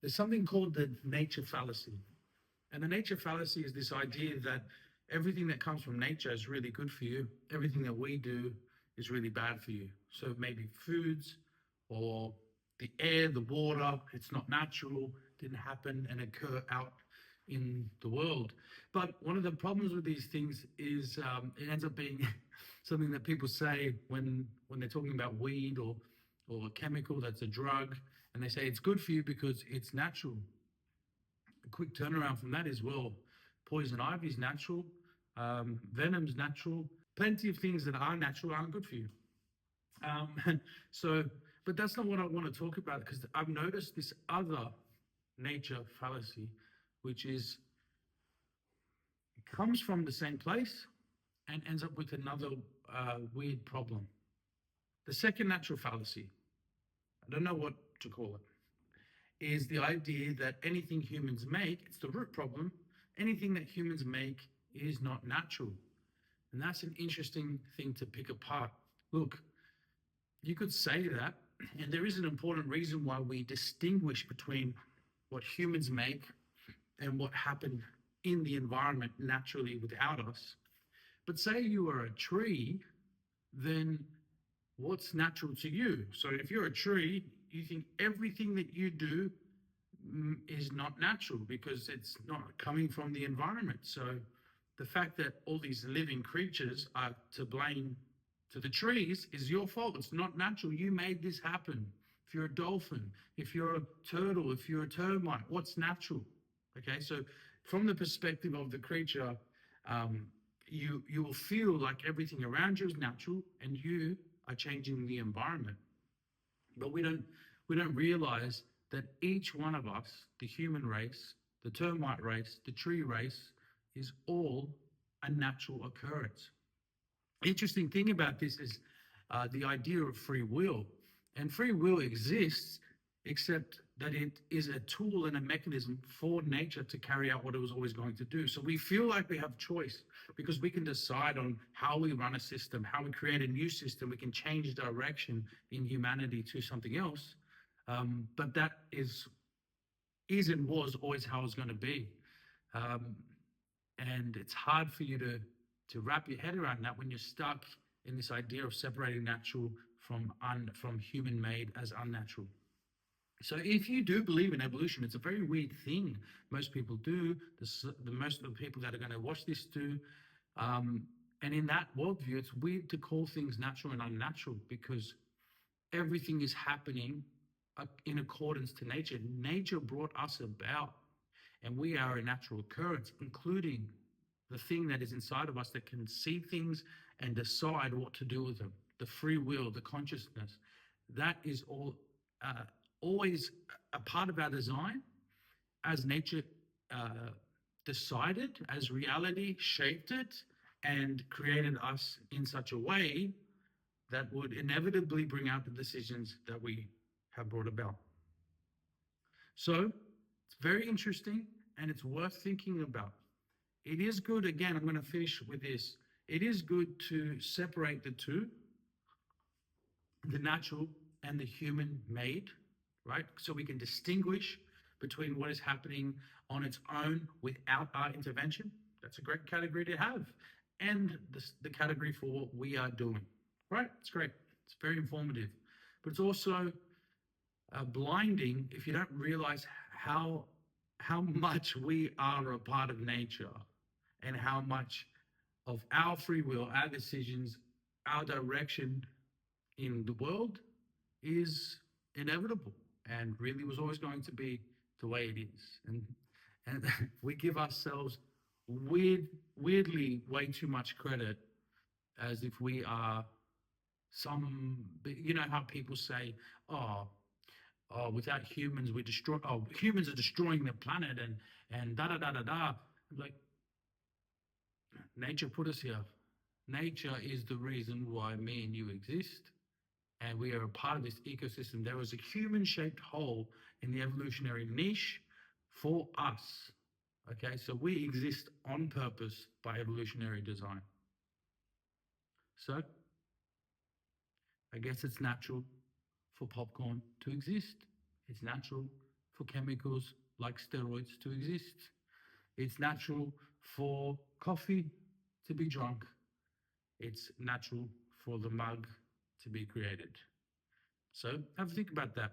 There's something called the nature fallacy. And the nature fallacy is this idea that everything that comes from nature is really good for you. Everything that we do is really bad for you. So maybe foods or the air, the water, it's not natural, didn't happen and occur out in the world. But one of the problems with these things is it ends up being something that people say when they're talking about weed or a chemical that's a drug, and they say it's good for you because it's natural. A quick turnaround from that is, well, poison ivy is natural, venom's natural. Plenty of things that are natural aren't good for you. So, but that's not what I want to talk about, because I've noticed this other nature fallacy, which is it comes from the same place and ends up with another weird problem. The second natural fallacy, I don't know what to call it, is the idea that anything humans make, it's the root problem, anything that humans make is not natural. And that's an interesting thing to pick apart. Look, you could say that, and there is an important reason why we distinguish between what humans make and what happened in the environment naturally without us. But say you are a tree, then what's natural to you? So if you're a tree, you think everything that you do is not natural because it's not coming from the environment. So the fact that all these living creatures are to blame to the trees is your fault. It's not natural. You made this happen. If you're a dolphin, if you're a turtle, if you're a termite, what's natural? Okay, so from the perspective of the creature, you will feel like everything around you is natural and you are changing the environment. But we don't realize that each one of us, the human race, the termite race, the tree race, is all a natural occurrence. Interesting thing about this is the idea of free will. And free will exists, except that it is a tool and a mechanism for nature to carry out what it was always going to do. So we feel like we have choice because we can decide on how we run a system, how we create a new system. We can change direction in humanity to something else. But that is and was always how it's going to be. Um, and it's hard for you to wrap your head around that when you're stuck in this idea of separating natural from human made as unnatural. So if you do believe in evolution, it's a very weird thing. Most people do. The most of the people that are going to watch this do. And in that worldview, it's weird to call things natural and unnatural because everything is happening in accordance to nature. Nature brought us about, and we are a natural occurrence, including the thing that is inside of us that can see things and decide what to do with them. The free will, the consciousness, that is all always a part of our design, as nature decided, as reality shaped it and created us in such a way that would inevitably bring out the decisions that we have brought about. So it's very interesting and it's worth thinking about. It is good, again, I'm going to finish with this. It is good to separate the two, the natural and the human made, right? So we can distinguish between what is happening on its own without our intervention. That's a great category to have. And the category for what we are doing, right? It's great. It's very informative. But it's also blinding if you don't realize how much we are a part of nature and how much of our free will, our decisions, our direction in the world is inevitable and really was always going to be the way it is. And we give ourselves weirdly way too much credit, as if we are some, you know how people say, oh, without humans we destroy, oh, humans are destroying the planet and da da da da da. Like, nature put us here. Nature is the reason why me and you exist, and we are a part of this ecosystem. There was a human-shaped hole in the evolutionary niche for us. Okay, so we exist on purpose by evolutionary design. So I guess it's natural for popcorn to exist. It's natural for chemicals like steroids to exist. It's natural for coffee to be drunk. It's natural for the mug to be created. So have a think about that.